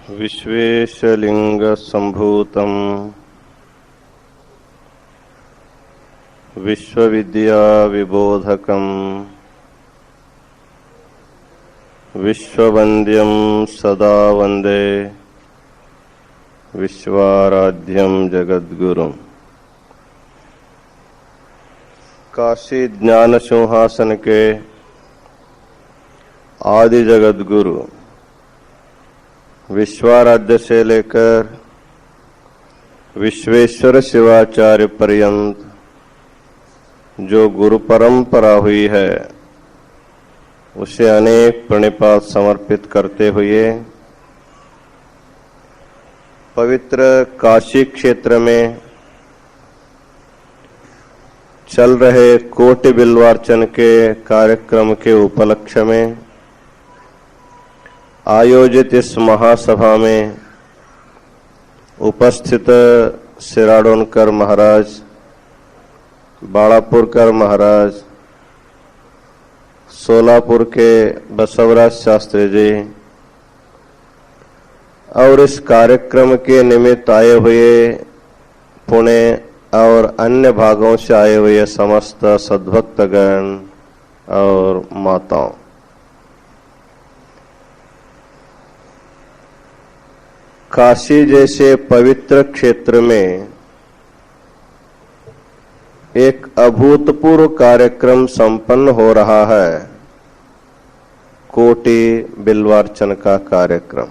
विश्वेशलिंगसंभूतं विश्वविद्या विबोधकं विश्ववन्द्यं सदा वन्दे विश्वाराध्यं जगद्गुरुम्। काशी ज्ञान सिंहासन के आदि जगद्गुरु विश्वाराध्य से लेकर विश्वेश्वर शिवाचार्य पर्यंत जो गुरु परंपरा हुई है उसे अनेक प्रणिपात समर्पित करते हुए पवित्र काशी क्षेत्र में चल रहे कोटि बिल्वार्चन के कार्यक्रम के उपलक्ष्य में आयोजित इस महासभा में उपस्थित सिराडोनकर महाराज, बाड़ापुरकर महाराज, सोलापुर के बसवराज शास्त्री जी और इस कार्यक्रम के निमित्त आए हुए पुणे और अन्य भागों से आए हुए समस्त सद्भक्तगण और माताओं, काशी जैसे पवित्र क्षेत्र में एक अभूतपूर्व कार्यक्रम संपन्न हो रहा है। कोटि बिल्वार्चन का कार्यक्रम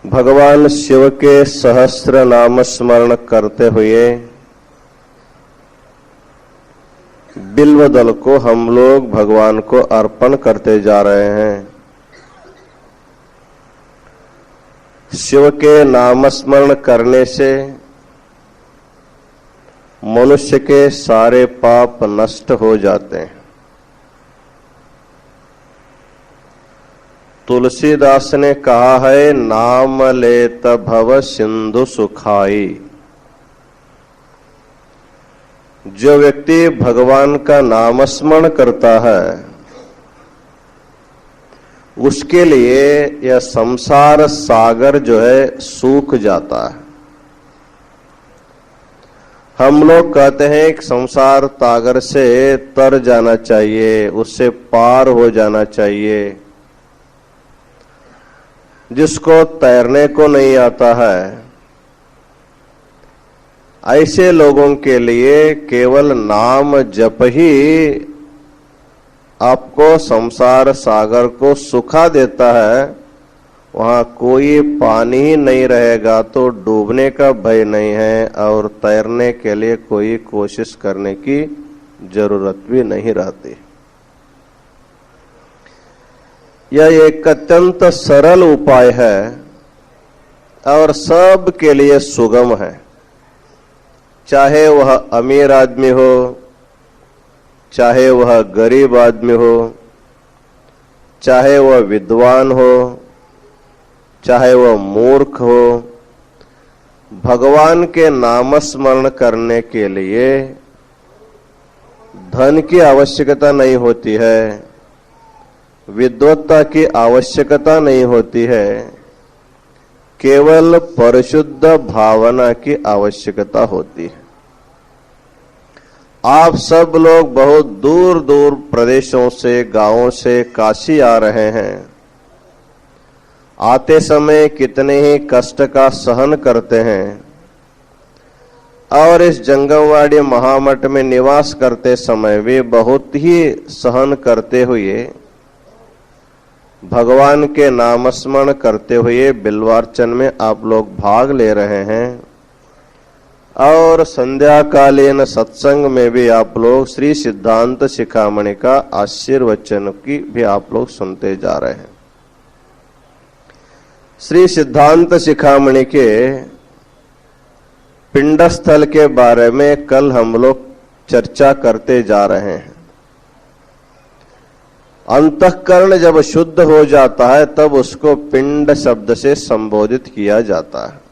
भगवान शिव के सहस्त्र नाम स्मरण करते हुए बिल्व दल को हम लोग भगवान को अर्पण करते जा रहे हैं। शिव के नामस्मरण करने से मनुष्य के सारे पाप नष्ट हो जाते हैं। तुलसीदास ने कहा है, नाम लेत भव सिंधु सुखाई। जो व्यक्ति भगवान का नामस्मरण करता है उसके लिए यह संसार सागर जो है सूख जाता है। हम लोग कहते हैं कि संसार सागर से तर जाना चाहिए, उससे पार हो जाना चाहिए। जिसको तैरने को नहीं आता है ऐसे लोगों के लिए केवल नाम जप ही आपको संसार सागर को सुखा देता है। वहां कोई पानी ही नहीं रहेगा तो डूबने का भय नहीं है और तैरने के लिए कोई कोशिश करने की जरूरत भी नहीं रहती। यह एक अत्यंत सरल उपाय है और सब के लिए सुगम है। चाहे वह अमीर आदमी हो, चाहे वह गरीब आदमी हो, चाहे वह विद्वान हो, चाहे वह मूर्ख हो, भगवान के नाम स्मरण करने के लिए धन की आवश्यकता नहीं होती है, विद्वत्ता की आवश्यकता नहीं होती है, केवल परिशुद्ध भावना की आवश्यकता होती है। आप सब लोग बहुत दूर दूर प्रदेशों से, गांवों से काशी आ रहे हैं। आते समय कितने ही कष्ट का सहन करते हैं और इस जंगमवाड़ी महामठ में निवास करते समय भी बहुत ही सहन करते हुए भगवान के नामस्मरण करते हुए बिल्वार्चन में आप लोग भाग ले रहे हैं। और संध्याकालीन सत्संग में भी आप लोग श्री सिद्धांत शिखामणि का आशीर्वचन की भी आप लोग सुनते जा रहे हैं। श्री सिद्धांत शिखामणि के पिंडस्थल के बारे में कल हम लोग चर्चा करते जा रहे हैं। अंतःकरण जब शुद्ध हो जाता है तब उसको पिंड शब्द से संबोधित किया जाता है।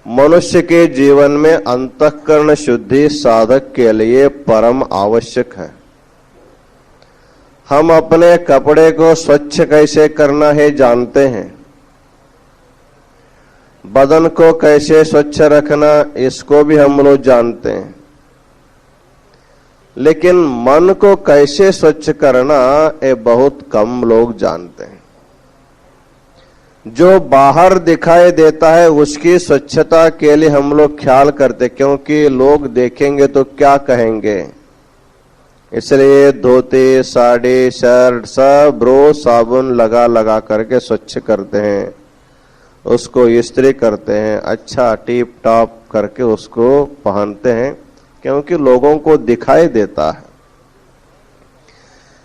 मनुष्य के जीवन में अंतःकरण शुद्धि साधक के लिए परम आवश्यक है। हम अपने कपड़े को स्वच्छ कैसे करना है जानते हैं, बदन को कैसे स्वच्छ रखना इसको भी हम लोग जानते हैं, लेकिन मन को कैसे स्वच्छ करना ये बहुत कम लोग जानते हैं। जो बाहर दिखाई देता है उसकी स्वच्छता के लिए हम लोग ख्याल करते, क्योंकि लोग देखेंगे तो क्या कहेंगे, इसलिए धोती, साड़ी, शर्ट सब रोज साबुन लगा लगा करके स्वच्छ करते हैं, उसको इस्त्री करते हैं, अच्छा टीप टॉप करके उसको पहनते हैं, क्योंकि लोगों को दिखाई देता है।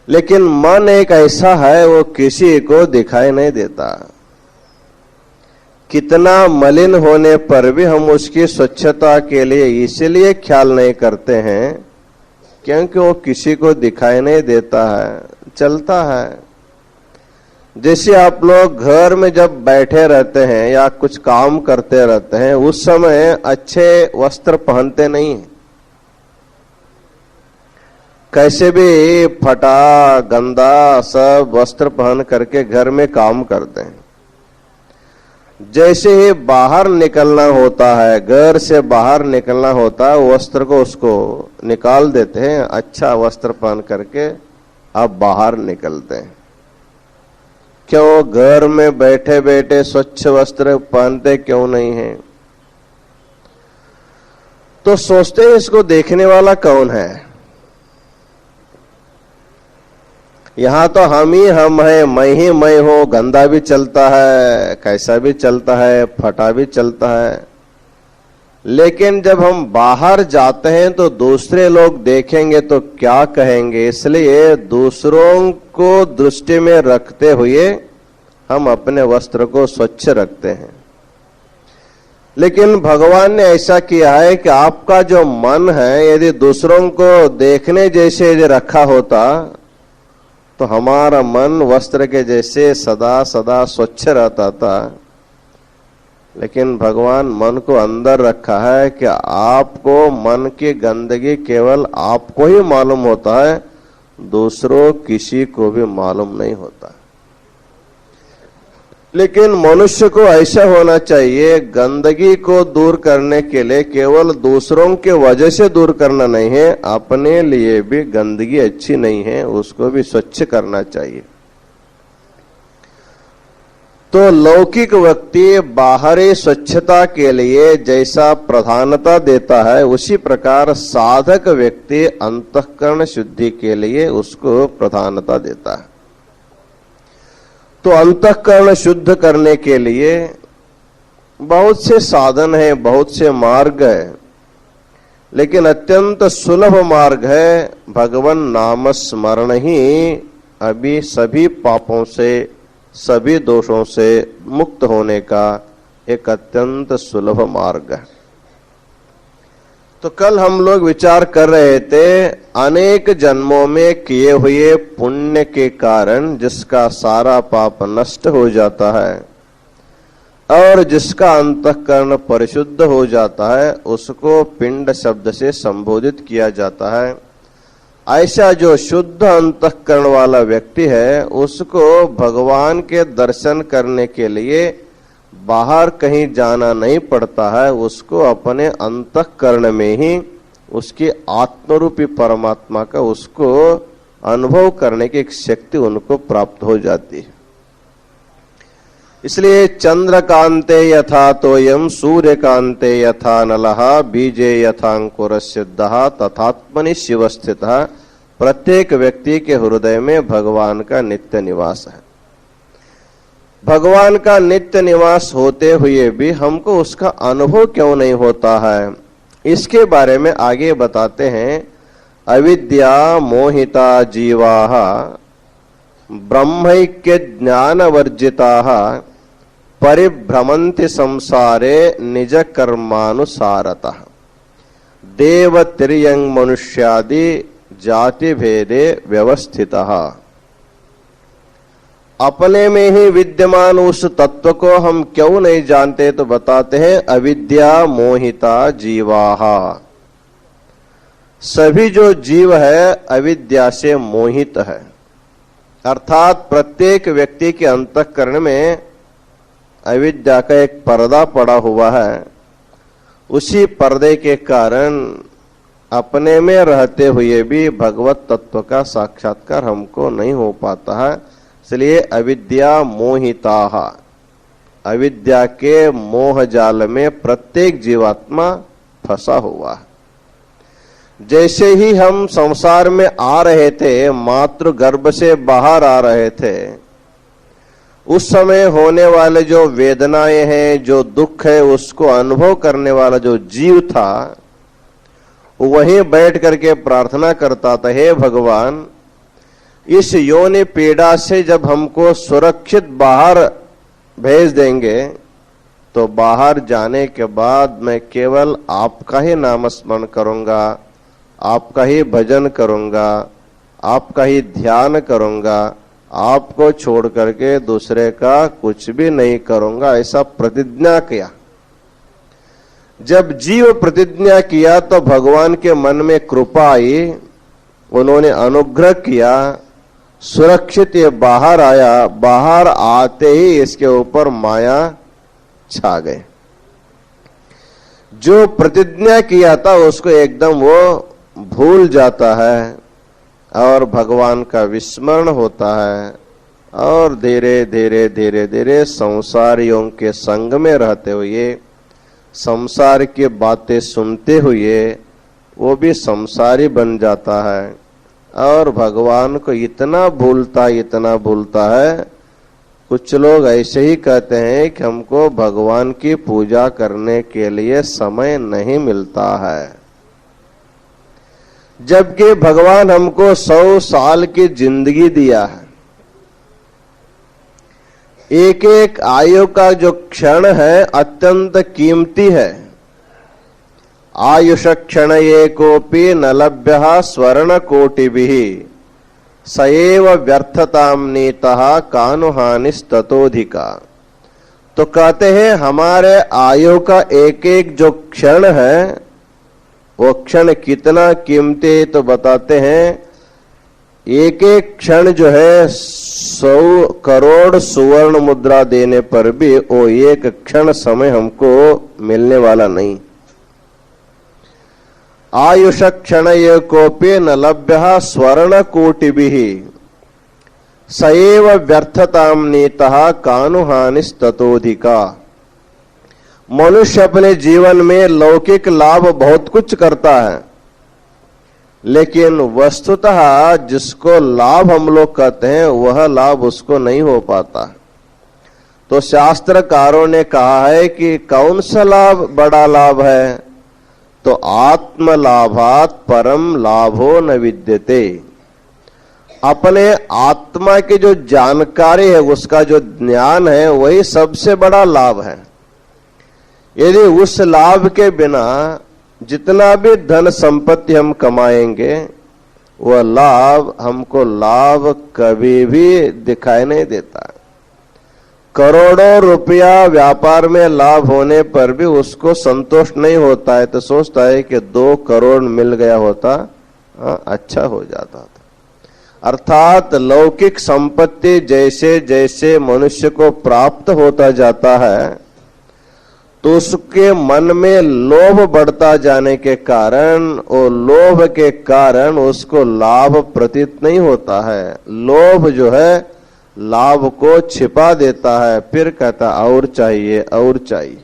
लेकिन मन एक ऐसा है वो किसी को दिखाई नहीं देता। कितना मलिन होने पर भी हम उसकी स्वच्छता के लिए इसलिए ख्याल नहीं करते हैं क्योंकि वो किसी को दिखाई नहीं देता है, चलता है। जैसे आप लोग घर में जब बैठे रहते हैं या कुछ काम करते रहते हैं, उस समय अच्छे वस्त्र पहनते नहीं हैं, कैसे भी फटा गंदा सब वस्त्र पहन करके घर में काम करते हैं। जैसे ही बाहर निकलना होता है, घर से बाहर निकलना होता है, वस्त्र को उसको निकाल देते हैं, अच्छा वस्त्र पहन करके आप बाहर निकलते हैं। क्यों घर में बैठे बैठे स्वच्छ वस्त्र पहनते क्यों नहीं है? तो सोचते हैं इसको देखने वाला कौन है। यहां तो हम ही हम है, मैं ही मैं हूं, गंदा भी चलता है, कैसा भी चलता है, फटा भी चलता है। लेकिन जब हम बाहर जाते हैं तो दूसरे लोग देखेंगे तो क्या कहेंगे, इसलिए दूसरों को दृष्टि में रखते हुए हम अपने वस्त्र को स्वच्छ रखते हैं। लेकिन भगवान ने ऐसा किया है कि आपका जो मन है यदि दूसरों को देखने जैसे यदि रखा होता तो हमारा मन वस्त्र के जैसे सदा सदा स्वच्छ रहता था। लेकिन भगवान मन को अंदर रखा है कि आपको मन की गंदगी केवल आपको ही मालूम होता है, दूसरों किसी को भी मालूम नहीं होता। लेकिन मनुष्य को ऐसा होना चाहिए, गंदगी को दूर करने के लिए केवल दूसरों के वजह से दूर करना नहीं है, अपने लिए भी गंदगी अच्छी नहीं है, उसको भी स्वच्छ करना चाहिए। तो लौकिक व्यक्ति बाहरी स्वच्छता के लिए जैसा प्रधानता देता है, उसी प्रकार साधक व्यक्ति अंतःकरण शुद्धि के लिए उसको प्रधानता देता है। तो अंतःकरण शुद्ध करने के लिए बहुत से साधन है, बहुत से मार्ग है, लेकिन अत्यंत सुलभ मार्ग है भगवान नाम स्मरण ही अभी सभी पापों से, सभी दोषों से मुक्त होने का एक अत्यंत सुलभ मार्ग है। तो कल हम लोग विचार कर रहे थे, अनेक जन्मों में किए हुए पुण्य के कारण जिसका सारा पाप नष्ट हो जाता है और जिसका अंतःकरण परिशुद्ध हो जाता है, उसको पिंड शब्द से संबोधित किया जाता है। ऐसा जो शुद्ध अंतःकरण वाला व्यक्ति है, उसको भगवान के दर्शन करने के लिए बाहर कहीं जाना नहीं पड़ता है, उसको अपने अंतःकरण में ही उसकी आत्मरूपी परमात्मा का उसको अनुभव करने की एक शक्ति उनको प्राप्त हो जाती है। इसलिए चंद्रकांते यथा तोयम सूर्यकांते यथा नलः बीजे यथांकुरस्युद्धः तथात्मनि शिव स्थितः। प्रत्येक व्यक्ति के हृदय में भगवान का नित्य निवास है। भगवान का नित्य निवास होते हुए भी हमको उसका अनुभव क्यों नहीं होता है, इसके बारे में आगे बताते हैं। अविद्या मोहिता जीवाः ब्रह्मैक्य ज्ञान वर्जिताः परिभ्रमन्ति संसारे निज कर्मानुसारतः देव तिर्यंग मनुष्यादि जाति भेदे व्यवस्थितः। अपने में ही विद्यमान उस तत्व को हम क्यों नहीं जानते, तो बताते हैं अविद्या मोहिता जीवाः। सभी जो जीव है अविद्या से मोहित है। अर्थात प्रत्येक व्यक्ति के अंतःकरण में अविद्या का एक पर्दा पड़ा हुआ है। उसी पर्दे के कारण अपने में रहते हुए भी भगवत तत्व का साक्षात्कार हमको नहीं हो पाता है। इसलिए अविद्या मोहिताः, अविद्या के मोह जाल में प्रत्येक जीवात्मा फंसा हुआ है। जैसे ही हम संसार में आ रहे थे, मातृ गर्भ से बाहर आ रहे थे, उस समय होने वाले जो वेदनाएं हैं, जो दुख है, उसको अनुभव करने वाला जो जीव था, वहीं बैठ करके प्रार्थना करता था, हे भगवान, इस योनि पीड़ा से जब हमको सुरक्षित बाहर भेज देंगे तो बाहर जाने के बाद मैं केवल आपका ही नाम स्मरण करूंगा, आपका ही भजन करूंगा, आपका ही ध्यान करूंगा, आपको छोड़ करके दूसरे का कुछ भी नहीं करूंगा, ऐसा प्रतिज्ञा किया। जब जीव प्रतिज्ञा किया तो भगवान के मन में कृपा आई, उन्होंने अनुग्रह किया, सुरक्षित ये बाहर आया। बाहर आते ही इसके ऊपर माया छा गए। जो प्रतिज्ञा किया था उसको एकदम वो भूल जाता है और भगवान का विस्मरण होता है, और धीरे धीरे धीरे धीरे संसारियों के संग में रहते हुए, संसार की बातें सुनते हुए वो भी संसारी बन जाता है और भगवान को इतना भूलता है। कुछ लोग ऐसे ही कहते हैं कि हमको भगवान की पूजा करने के लिए समय नहीं मिलता है, जबकि भगवान हमको 100 साल की जिंदगी दिया है। एक एक आयु का जो क्षण है अत्यंत कीमती है। आयुष क्षण एकोपि न लभ्यः स्वर्ण कोटिभिः सएव व्यर्थताम नीतः कानुहानिस्ततोधिका। तो कहते हैं हमारे आयु का एक एक जो क्षण है वो क्षण कितना कीमती है, तो बताते हैं एक एक क्षण जो है 100 करोड़ सुवर्ण मुद्रा देने पर भी वो एक क्षण समय हमको मिलने वाला नहीं। आयुष क्षण एकोपि न लभ्यः स्वर्ण कोटिभिः सएव व्यर्थताम नीतः कानुहानिस्ततोधिका। मनुष्य अपने जीवन में लौकिक लाभ बहुत कुछ करता है, लेकिन वस्तुतः जिसको लाभ हम लोग कहते हैं वह लाभ उसको नहीं हो पाता। तो शास्त्रकारों ने कहा है कि कौन सा लाभ बड़ा लाभ है, तो आत्म लाभात परम लाभो न विद्यते। अपने आत्मा की जो जानकारी है, उसका जो ज्ञान है, वही सबसे बड़ा लाभ है। यदि उस लाभ के बिना जितना भी धन संपत्ति हम कमाएंगे, वह लाभ हमको लाभ कभी भी दिखाई नहीं देता। करोड़ों रुपया व्यापार में लाभ होने पर भी उसको संतोष नहीं होता है, तो सोचता है कि 2 करोड़ मिल गया होता अच्छा हो जाता था। अर्थात लौकिक संपत्ति जैसे जैसे मनुष्य को प्राप्त होता जाता है, तो उसके मन में लोभ बढ़ता जाने के कारण, वो लोभ के कारण उसको लाभ प्रतीत नहीं होता है। लोभ जो है लाभ को छिपा देता है, फिर कहता और चाहिए और चाहिए।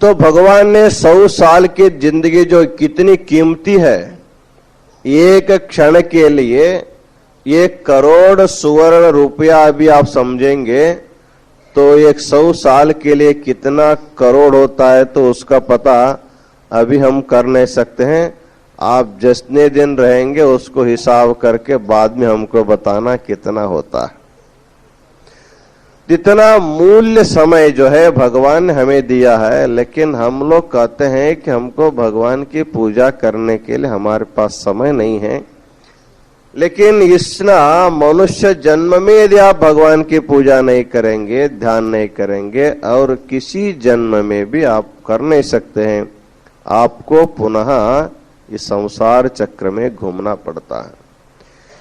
तो भगवान ने 100 साल की जिंदगी जो कितनी कीमती है, एक क्षण के लिए 1 करोड़ सुवर्ण रुपया अभी आप समझेंगे तो 100 साल के लिए कितना करोड़ होता है, तो उसका पता अभी हम कर नहीं सकते हैं। आप जितने दिन रहेंगे उसको हिसाब करके बाद में हमको बताना कितना होता है। इतना मूल्य समय जो है भगवान ने हमें दिया है, लेकिन हम लोग कहते हैं कि हमको भगवान की पूजा करने के लिए हमारे पास समय नहीं है। लेकिन इसना मनुष्य जन्म में यदि आप भगवान की पूजा नहीं करेंगे, ध्यान नहीं करेंगे, और किसी जन्म में भी आप कर नहीं सकते हैं, आपको पुनः इस संसार चक्र में घूमना पड़ता है।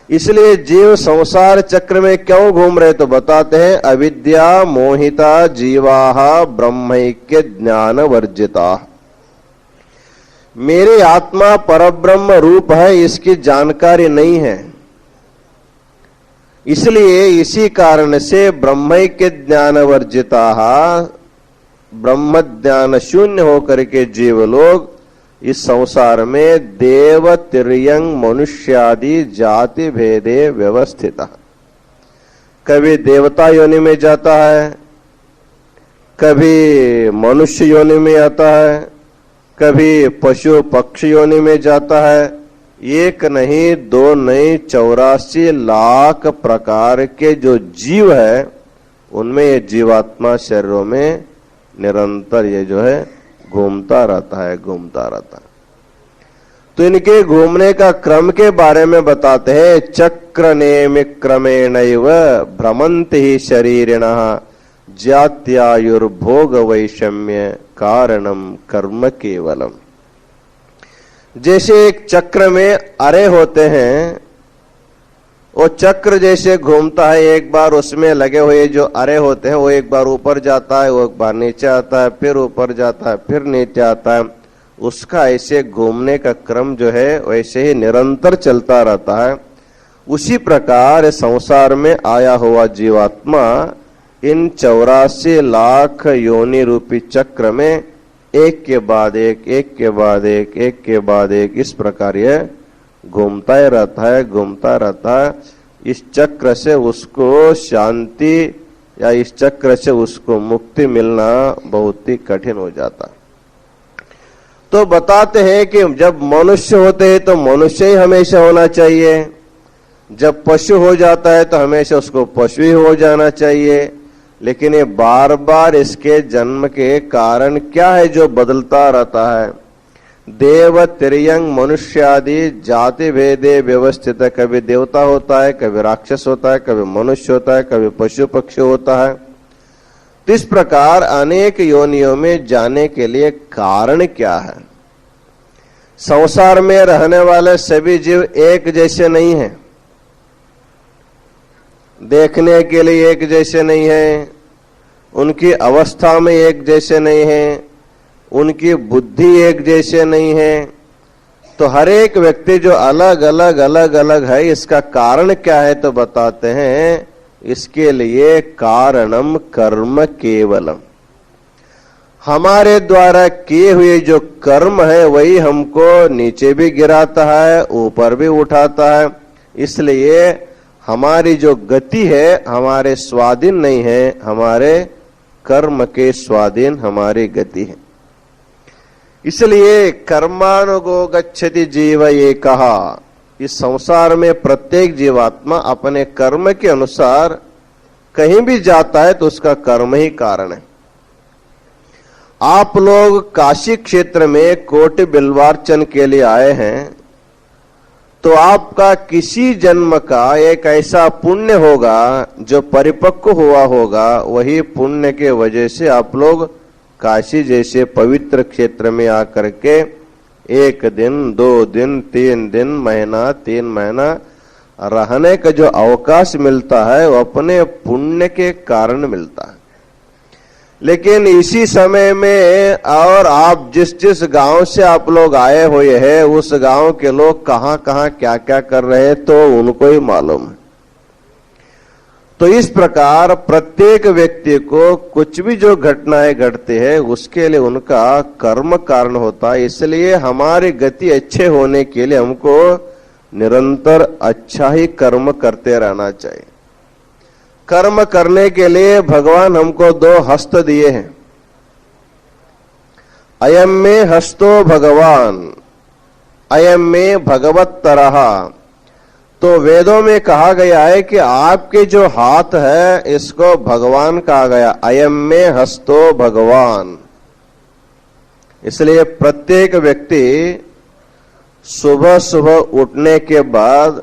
इसलिए जीव संसार चक्र में क्यों घूम रहे, तो बताते हैं अविद्या मोहिता जीवाः ब्रह्मैक्य ज्ञान वर्जिता। मेरी आत्मा परब्रह्म रूप है, इसकी जानकारी नहीं है, इसलिए इसी कारण से ब्रह्मैक्य ज्ञान वर्जिताः, ब्रह्म ज्ञान शून्य होकर के जीव लोग इस संसार में देव तिर्यंग मनुष्यादि जाति भेदे व्यवस्थित। कभी देवता योनि में जाता है, कभी मनुष्य योनि में आता है, कभी पशु पक्षी योनि में जाता है। एक नहीं दो नहीं 84 लाख प्रकार के जो जीव है उनमें ये जीवात्मा शरीरों में निरंतर ये जो है घूमता रहता है। तो इनके घूमने का क्रम के बारे में बताते हैं, चक्र नेमि क्रमेणैव भ्रमन्ति ही शरीरिणः जात्यायुर्भोग वैषम्य कारणम कर्म केवलम। जैसे एक चक्र में अरे होते हैं, वो चक्र जैसे घूमता है, एक बार उसमें लगे हुए जो अरे होते हैं वो एक बार ऊपर जाता है, वो एक बार नीचे आता है, फिर ऊपर जाता है, फिर नीचे आता है। उसका ऐसे घूमने का क्रम जो है वैसे ही निरंतर चलता रहता है। उसी प्रकार संसार में आया हुआ जीवात्मा इन 84 लाख योनि रूपी चक्र में एक के बाद एक, एक के बाद एक, एक के बाद एक, इस प्रकार यह घूमता ही रहता है। इस चक्र से उसको शांति या इस चक्र से उसको मुक्ति मिलना बहुत ही कठिन हो जाता। तो बताते हैं कि जब मनुष्य होते हैं तो मनुष्य ही हमेशा होना चाहिए, जब पशु हो जाता है तो हमेशा उसको पशु ही हो जाना चाहिए। लेकिन ये बार बार इसके जन्म के कारण क्या है जो बदलता रहता है। देव तिर्यंग मनुष्यादि जाति भेदे व्यवस्थित है, कभी देवता होता है, कभी राक्षस होता है, कभी मनुष्य होता है, कभी पशु पक्षी होता है। तो इस प्रकार अनेक योनियों में जाने के लिए कारण क्या है। संसार में रहने वाले सभी जीव एक जैसे नहीं हैं, देखने के लिए एक जैसे नहीं है, उनकी अवस्था में एक जैसे नहीं है, उनकी बुद्धि एक जैसे नहीं है। तो हर एक व्यक्ति जो अलग अलग है, इसका कारण क्या है तो बताते हैं, इसके लिए कारणम कर्म केवलम। हमारे द्वारा किए हुए जो कर्म है वही हमको नीचे भी गिराता है, ऊपर भी उठाता है। इसलिए हमारी जो गति है हमारे स्वाधीन नहीं है, हमारे कर्म के स्वाधीन हमारी गति है। इसलिए कर्मानुगो गच्छति जीव ये कहा, इस संसार में प्रत्येक जीवात्मा अपने कर्म के अनुसार कहीं भी जाता है तो उसका कर्म ही कारण है। आप लोग काशी क्षेत्र में कोटि बिल्वार्चन के लिए आए हैं, तो आपका किसी जन्म का एक ऐसा पुण्य होगा जो परिपक्व हुआ होगा, वही पुण्य के वजह से आप लोग काशी जैसे पवित्र क्षेत्र में आकर के 1 दिन 2 दिन 3 दिन महीना 3 महीना रहने का जो अवकाश मिलता है वो अपने पुण्य के कारण मिलता है। लेकिन इसी समय में और आप जिस गांव से आप लोग आए हुए हैं उस गांव के लोग कहां कहां क्या क्या कर रहे हैं तो उनको ही मालूम है। तो इस प्रकार प्रत्येक व्यक्ति को कुछ भी जो घटनाएं घटती है उसके लिए उनका कर्म कारण होता है। इसलिए हमारी गति अच्छे होने के लिए हमको निरंतर अच्छा ही कर्म करते रहना चाहिए। कर्म करने के लिए भगवान हमको 2 हस्त दिए हैं। अयम में हस्तो भगवान, अयम में भगवत तरह। तो वेदों में कहा गया है कि आपके जो हाथ है इसको भगवान कहा गया, अयम में हस्तो भगवान। इसलिए प्रत्येक व्यक्ति सुबह सुबह उठने के बाद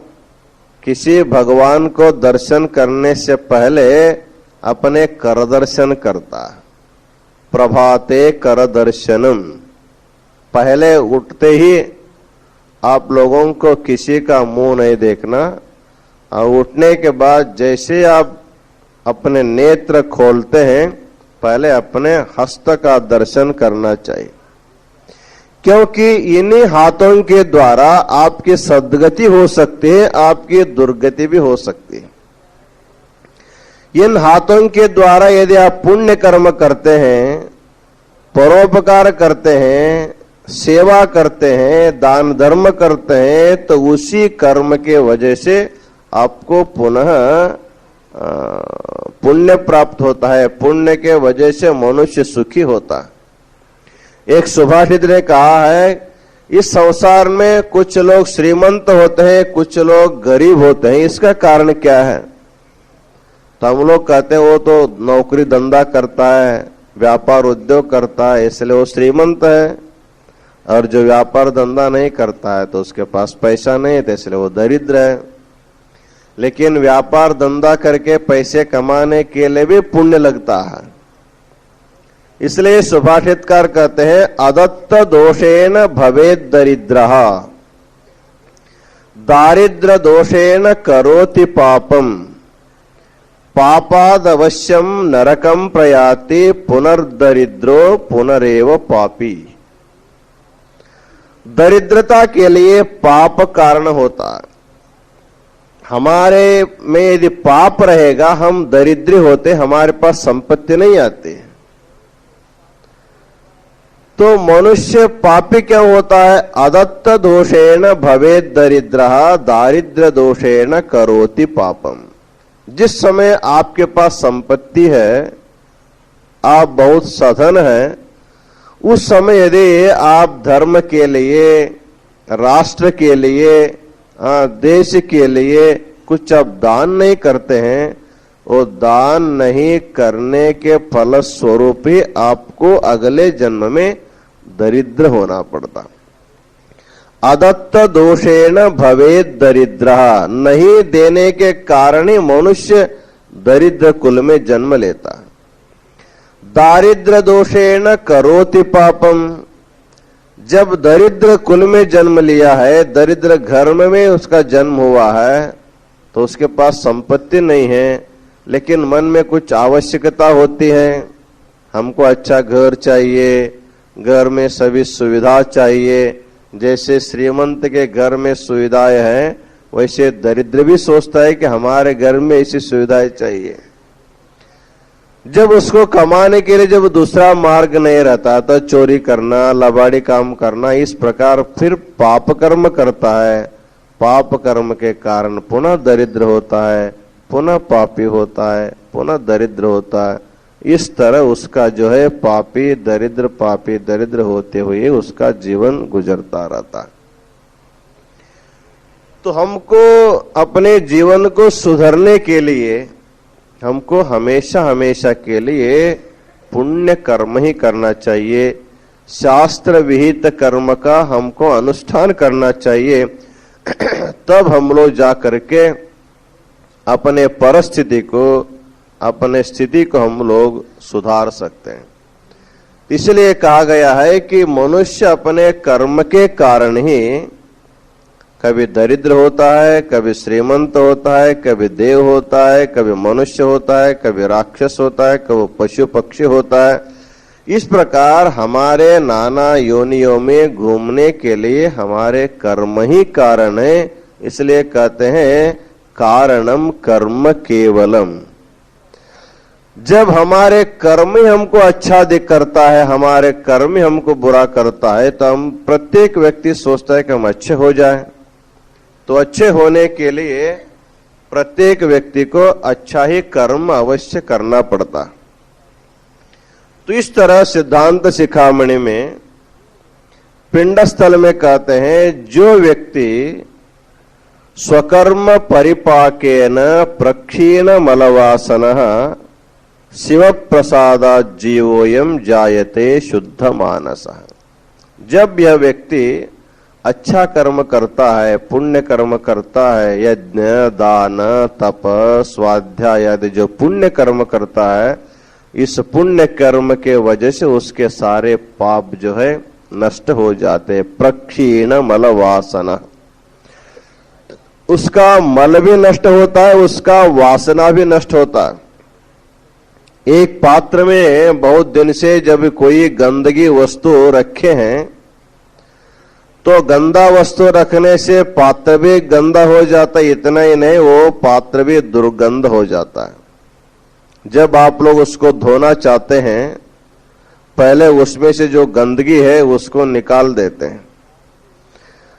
किसी भगवान को दर्शन करने से पहले अपने कर दर्शन करता है। प्रभाते कर दर्शनम, पहले उठते ही आप लोगों को किसी का मुंह नहीं देखना, और उठने के बाद जैसे आप अपने नेत्र खोलते हैं, पहले अपने हस्त का दर्शन करना चाहिए, क्योंकि इन्हीं हाथों के द्वारा आपकी सद्गति हो सकती है, आपकी दुर्गति भी हो सकती है। इन हाथों के द्वारा यदि आप पुण्य कर्म करते हैं, परोपकार करते हैं, सेवा करते हैं, दान धर्म करते हैं, तो उसी कर्म के वजह से आपको पुनः पुण्य प्राप्त होता है। पुण्य के वजह से मनुष्य सुखी होता है। एक सुभाषित ने कहा है, इस संसार में कुछ लोग श्रीमंत होते हैं, कुछ लोग गरीब होते हैं, इसका कारण क्या है? तो हम लोग कहते हैं वो तो नौकरी धंधा करता है, व्यापार उद्योग करता है, इसलिए वो श्रीमंत है, और जो व्यापार धंधा नहीं करता है तो उसके पास पैसा नहीं है, तो इसलिए वो दरिद्र है। लेकिन व्यापार धंधा करके पैसे कमाने के लिए भी पुण्य लगता है। इसलिए सुभाषितकार कहते हैं, अदत्त दोषेण भवेद दरिद्रः, दारिद्र दोषेण करोति पापम, पापाद अवश्यम नरकम प्रयाति, पुनर्दरिद्रो पुनरेव पापी। दरिद्रता के लिए पाप कारण होता है। हमारे में यदि पाप रहेगा, हम दरिद्र होते, हमारे पास संपत्ति नहीं आती। तो मनुष्य पापी क्यों होता है? अदत्त दोषेण भवेद दरिद्रः, दारिद्र्य दोषेण करोति पापम। जिस समय आपके पास संपत्ति है, आप बहुत सधन है, उस समय यदि आप धर्म के लिए, राष्ट्र के लिए, देश के लिए कुछ आप दान नहीं करते हैं, वो दान नहीं करने के फलस्वरूप ही आपको अगले जन्म में दरिद्र होना पड़ता। अदत्त दोषेण भवेद दरिद्रः, नहीं देने के कारण ही मनुष्य दरिद्र कुल में जन्म लेता। दारिद्र दोषेण करोति पापम, जब दरिद्र कुल में जन्म लिया है, दरिद्र घर में उसका जन्म हुआ है, तो उसके पास संपत्ति नहीं है, लेकिन मन में कुछ आवश्यकता होती है। हमको अच्छा घर चाहिए, घर में सभी सुविधा चाहिए। जैसे श्रीमंत के घर में सुविधाएं हैं, वैसे दरिद्र भी सोचता है कि हमारे घर में ऐसी सुविधाएं चाहिए। जब उसको कमाने के लिए जब दूसरा मार्ग नहीं रहता, तो चोरी करना, लबाड़ी काम करना, इस प्रकार फिर पाप कर्म करता है। पाप कर्म के कारण पुनः दरिद्र होता है, पुनः पापी होता है, पुनः दरिद्र होता है। इस तरह उसका जो है पापी दरिद्र होते हुए उसका जीवन गुजरता रहता है। तो हमको अपने जीवन को सुधरने के लिए, हमको हमेशा हमेशा के लिए पुण्य कर्म ही करना चाहिए। शास्त्र विहित कर्म का हमको अनुष्ठान करना चाहिए। तब हम लोग जा करके अपने परिस्थिति को, अपने स्थिति को हम लोग सुधार सकते हैं। इसलिए कहा गया है कि मनुष्य अपने कर्म के कारण ही कभी दरिद्र होता है, कभी श्रीमंत होता है, कभी देव होता है, कभी मनुष्य होता है, कभी राक्षस होता है, कभी पशु पक्षी होता है। इस प्रकार हमारे नाना योनियों में घूमने के लिए हमारे कर्म ही कारण है। इसलिए कहते हैं कारणम कर्म केवलम। जब हमारे कर्म ही हमको अच्छा दिख करता है, हमारे कर्म ही हमको बुरा करता है, तो हम प्रत्येक व्यक्ति सोचता है कि हम अच्छे हो जाएं। तो अच्छे होने के लिए प्रत्येक व्यक्ति को अच्छा ही कर्म अवश्य करना पड़ता। तो इस तरह सिद्धांत शिखामणि में पिंड स्थल में कहते हैं, जो व्यक्ति स्वकर्म परिपाकेन प्रक्षीण मलवासनः शिव प्रसादात् जीवोयम जायते शुद्ध मानसः। जब यह व्यक्ति अच्छा कर्म करता है, पुण्य कर्म करता है, यज्ञ दान तप स्वाध्याय आदि जो पुण्य कर्म करता है, इस पुण्य कर्म के वजह से उसके सारे पाप जो है नष्ट हो जाते। प्रक्षीण मल वासना, उसका मल भी नष्ट होता है, उसका वासना भी नष्ट होता है। एक पात्र में बहुत दिन से जब कोई गंदगी वस्तु रखे हैं तो गंदा वस्तु रखने से पात्र भी गंदा हो जाता है। इतना ही नहीं, वो पात्र भी दुर्गंध हो जाता है। जब आप लोग उसको धोना चाहते हैं, पहले उसमें से जो गंदगी है उसको निकाल देते हैं।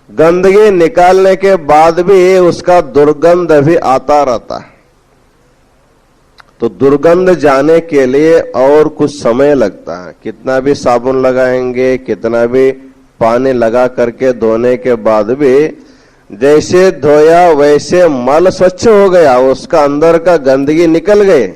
गंदगी निकालने के बाद भी उसका दुर्गंध भी आता रहता है। तो दुर्गंध जाने के लिए और कुछ समय लगता है। कितना भी साबुन लगाएंगे, कितना भी पानी लगा करके धोने के बाद भी जैसे धोया वैसे मल स्वच्छ हो गया, उसका अंदर का गंदगी निकल गई,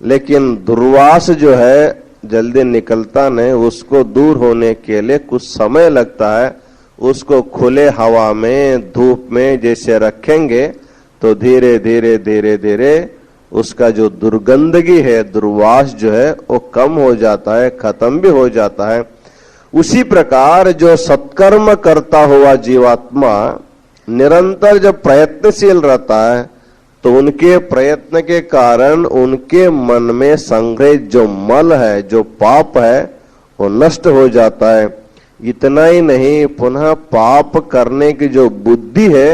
लेकिन दुर्वास जो है जल्दी निकलता नहीं। उसको दूर होने के लिए कुछ समय लगता है। उसको खुले हवा में, धूप में जैसे रखेंगे तो धीरे धीरे धीरे धीरे उसका जो दुर्गंदगी है, दुर्वास जो है वो कम हो जाता है, खत्म भी हो जाता है। उसी प्रकार जो सत्कर्म करता हुआ जीवात्मा निरंतर जब प्रयत्नशील रहता है तो उनके प्रयत्न के कारण उनके मन में संग्रहित जो मल है, जो पाप है, वो नष्ट हो जाता है। इतना ही नहीं, पुनः पाप करने की जो बुद्धि है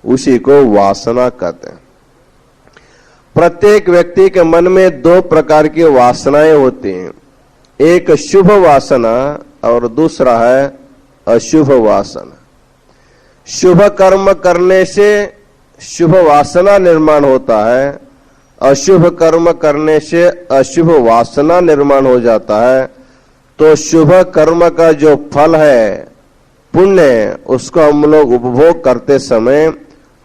उसी को वासना कहते हैं। प्रत्येक व्यक्ति के मन में दो प्रकार की वासनाएं होती हैं, एक शुभ वासना और दूसरा है अशुभ वासना। शुभ कर्म करने से शुभ वासना निर्माण होता है, अशुभ कर्म करने से अशुभ वासना निर्माण हो जाता है। तो शुभ कर्म का जो फल है, पुण्य, उसको हम लोग उपभोग करते समय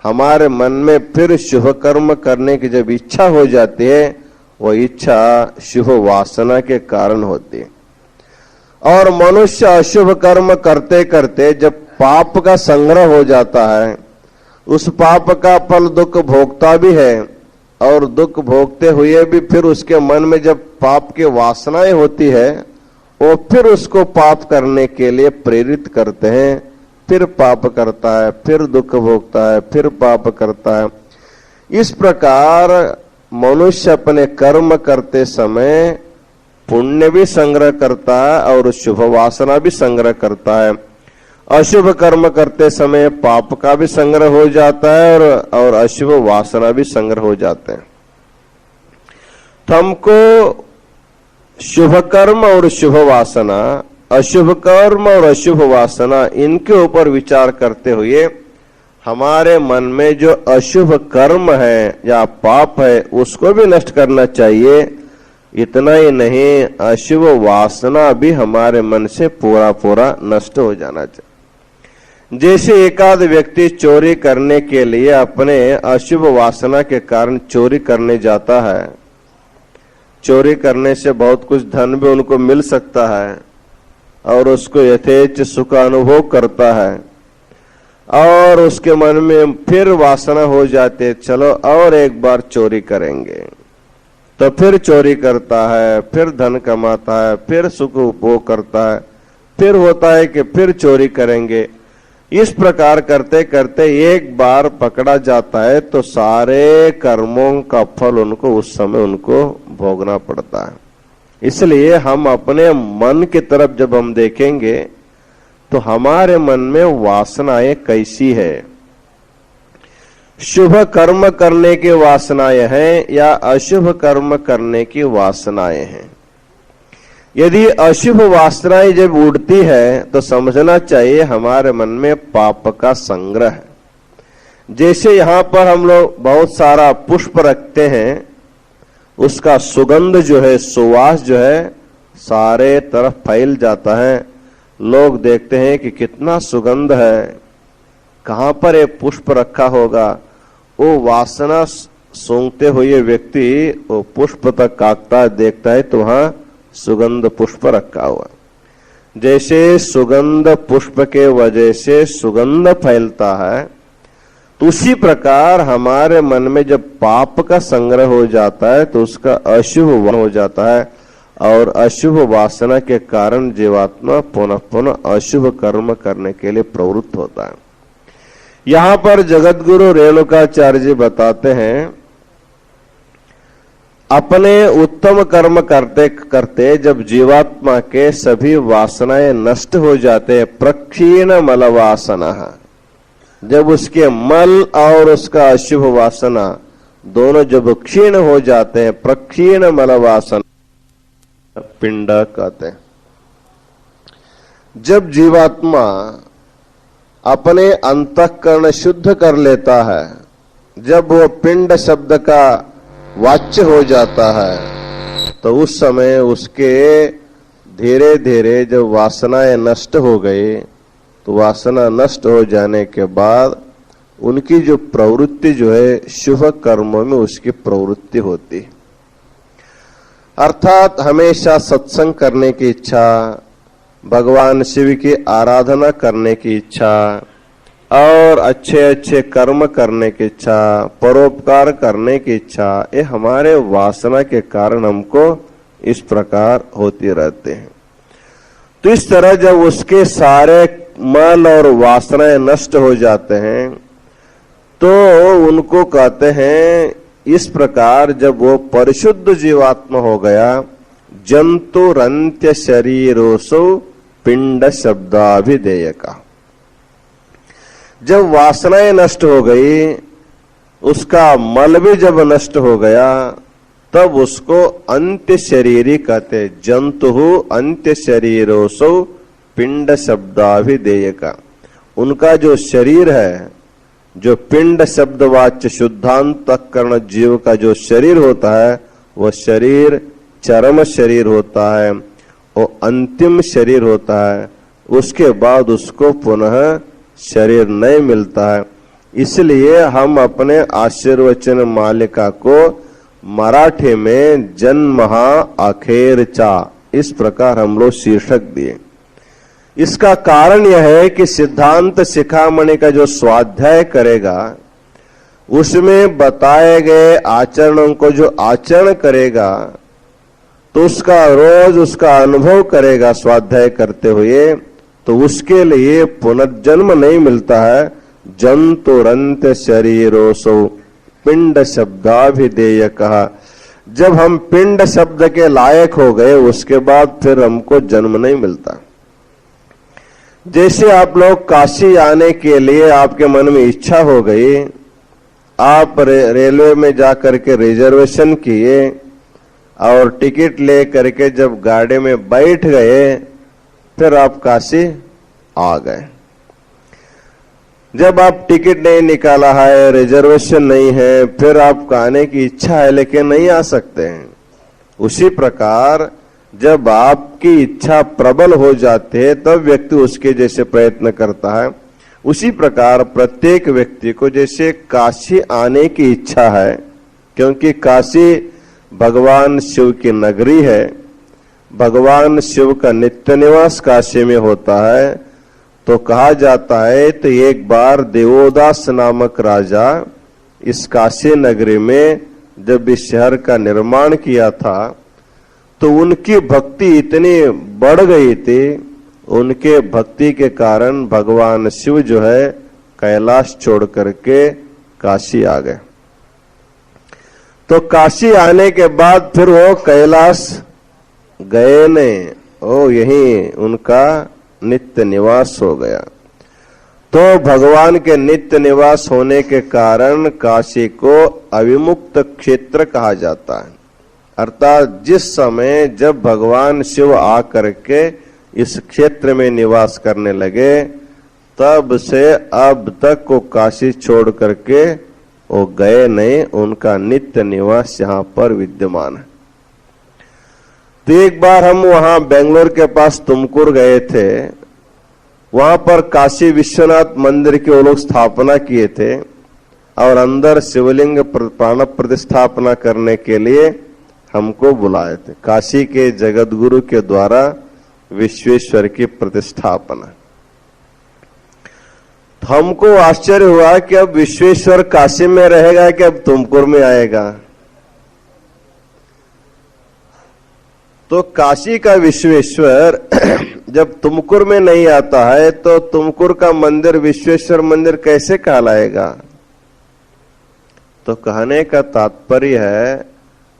हमारे मन में फिर शुभ कर्म करने की जब इच्छा हो जाती है, वो इच्छा शुभ वासना के कारण होती है। और मनुष्य अशुभ कर्म करते करते जब पाप का संग्रह हो जाता है, उस पाप का फल दुख भोगता भी है, और दुख भोगते हुए भी फिर उसके मन में जब पाप की वासनाएं होती है, वो फिर उसको पाप करने के लिए प्रेरित करते हैं। फिर पाप करता है, फिर दुख भोगता है, फिर पाप करता है। इस प्रकार मनुष्य अपने कर्म करते समय पुण्य भी संग्रह करता है और शुभ वासना भी संग्रह करता है। अशुभ कर्म करते समय पाप का भी संग्रह हो जाता है और अशुभ वासना भी संग्रह हो जाते हैं। तो हमको शुभ कर्म और शुभ वासना, अशुभ कर्म और अशुभ वासना, इनके ऊपर विचार करते हुए हमारे मन में जो अशुभ कर्म है या पाप है उसको भी नष्ट करना चाहिए। इतना ही नहीं, अशुभ वासना भी हमारे मन से पूरा पूरा नष्ट हो जाना चाहिए। जैसे एकाध व्यक्ति चोरी करने के लिए अपने अशुभ वासना के कारण चोरी करने जाता है, चोरी करने से बहुत कुछ धन भी उनको मिल सकता है और उसको यथेच सुख अनुभव करता है, और उसके मन में फिर वासना हो जाती है, चलो और एक बार चोरी करेंगे। तो फिर चोरी करता है, फिर धन कमाता है, फिर सुख उपभोग करता है, फिर होता है कि फिर चोरी करेंगे। इस प्रकार करते करते एक बार पकड़ा जाता है तो सारे कर्मों का फल उनको उस समय उनको भोगना पड़ता है। इसलिए हम अपने मन की तरफ जब हम देखेंगे तो हमारे मन में वासनाएं कैसी है, शुभ कर्म करने की वासनाएं हैं या अशुभ कर्म करने की वासनाएं हैं। यदि अशुभ वासनाएं जब उड़ती है तो समझना चाहिए हमारे मन में पाप का संग्रह है। जैसे यहाँ पर हम लोग बहुत सारा पुष्प रखते हैं, उसका सुगंध जो है, सुवास जो है, सारे तरफ फैल जाता है। लोग देखते हैं कि कितना सुगंध है, कहाँ पर ये पुष्प रखा होगा। वो वासना सूंघते हुए व्यक्ति वो पुष्प तक काटता है, देखता है तो वहां सुगंध पुष्प रखा हुआ। जैसे सुगंध पुष्प के वजह से सुगंध फैलता है, तो उसी प्रकार हमारे मन में जब पाप का संग्रह हो जाता है तो उसका अशुभ हो जाता है, और अशुभ वासना के कारण जीवात्मा पुनः पुनः अशुभ कर्म करने के लिए प्रवृत्त होता है। यहां पर जगतगुरु रेणुकाचार्य जी बताते हैं, अपने उत्तम कर्म करते करते जब जीवात्मा के सभी वासनाएं नष्ट हो जाते, प्रक्षीण मल वासना, जब उसके मल और उसका अशुभ वासना दोनों जब क्षीण हो जाते हैं, प्रक्षीण मल वासना पिंड कहते हैं। जब जीवात्मा अपने अंतःकरण शुद्ध कर लेता है, जब वो पिंड शब्द का वाच्य हो जाता है, तो उस समय उसके धीरे धीरे जब वासनाएं नष्ट हो गई, तो वासना नष्ट हो जाने के बाद उनकी जो प्रवृत्ति जो है शुभ कर्मों में उसकी प्रवृत्ति होती, अर्थात हमेशा सत्संग करने की इच्छा, भगवान शिव की आराधना करने की इच्छा और अच्छे अच्छे कर्म करने की इच्छा, परोपकार करने की इच्छा, ये हमारे वासना के कारण हमको इस प्रकार होती रहते हैं। तो इस तरह जब उसके सारे मल और वासनाएं नष्ट हो जाते हैं, तो उनको कहते हैं, इस प्रकार जब वो परिशुद्ध जीवात्मा हो गया, जंतुरंत्य शरीरोसो पिंड शब्दाभिधेय का। जब वासनाएं नष्ट हो गई, उसका मल भी जब नष्ट हो गया, तब उसको अंत्य शरीरी कहते, जंतु अंत्य शरीरोसो पिंड शब्दाभिधेय का। उनका जो शरीर है, जो पिंड शब्दवाच्य शुद्धांतःकरण जीव का जो शरीर होता है, वह शरीर चरम शरीर होता है, वो अंतिम शरीर होता है। उसके बाद उसको पुनः शरीर नहीं मिलता है। इसलिए हम अपने आशीर्वचन मालिका को मराठी में जन्महा अखेरचा, इस प्रकार हम लोग शीर्षक दिए। इसका कारण यह है कि सिद्धांत शिखामणि का जो स्वाध्याय करेगा, उसमें बताए गए आचरणों को जो आचरण करेगा, तो उसका रोज उसका अनुभव करेगा स्वाध्याय करते हुए, तो उसके लिए पुनर्जन्म नहीं मिलता है। जंतुरंत शरीरोसो पिंड शब्दाभिधेय कहा। जब हम पिंड शब्द के लायक हो गए, उसके बाद फिर हमको जन्म नहीं मिलता। जैसे आप लोग काशी आने के लिए आपके मन में इच्छा हो गई, आप रेलवे में जाकर के रिजर्वेशन किए और टिकट ले करके जब गाड़ी में बैठ गए, फिर आप काशी आ गए। जब आप टिकट नहीं निकाला है, रिजर्वेशन नहीं है, फिर आपको आने की इच्छा है लेकिन नहीं आ सकते हैं। उसी प्रकार जब आपकी इच्छा प्रबल हो जाती है, तब व्यक्ति उसके जैसे प्रयत्न करता है। उसी प्रकार प्रत्येक व्यक्ति को जैसे काशी आने की इच्छा है, क्योंकि काशी भगवान शिव की नगरी है, भगवान शिव का नित्य निवास काशी में होता है, तो कहा जाता है, तो एक बार देवोदास नामक राजा इस काशी नगरी में जब इस शहर का निर्माण किया था, तो उनकी भक्ति इतनी बढ़ गई थी, उनके भक्ति के कारण भगवान शिव जो है कैलाश छोड़ करके काशी आ गए। तो काशी आने के बाद फिर वो कैलाश गए नहीं, ओ यही उनका नित्य निवास हो गया। तो भगवान के नित्य निवास होने के कारण काशी को अविमुक्त क्षेत्र कहा जाता है। अर्थात जिस समय जब भगवान शिव आकर के इस क्षेत्र में निवास करने लगे, तब से अब तक वो काशी छोड़ करके वो गए नहीं, उनका नित्य निवास यहाँ पर विद्यमान है। तो एक बार हम वहां बेंगलोर के पास तुमकुर गए थे, वहां पर काशी विश्वनाथ मंदिर की वो लोग स्थापना किए थे और अंदर शिवलिंग प्राण प्रतिष्ठापना करने के लिए हमको बुलाए थे। काशी के जगत गुरु के द्वारा विश्वेश्वर की प्रतिष्ठापना। तो हमको आश्चर्य हुआ कि अब विश्वेश्वर काशी में रहेगा कि अब तुमकुर में आएगा। तो काशी का विश्वेश्वर जब तुमकुर में नहीं आता है तो तुमकुर का मंदिर विश्वेश्वर मंदिर कैसे कहलाएगा? तो कहने का तात्पर्य है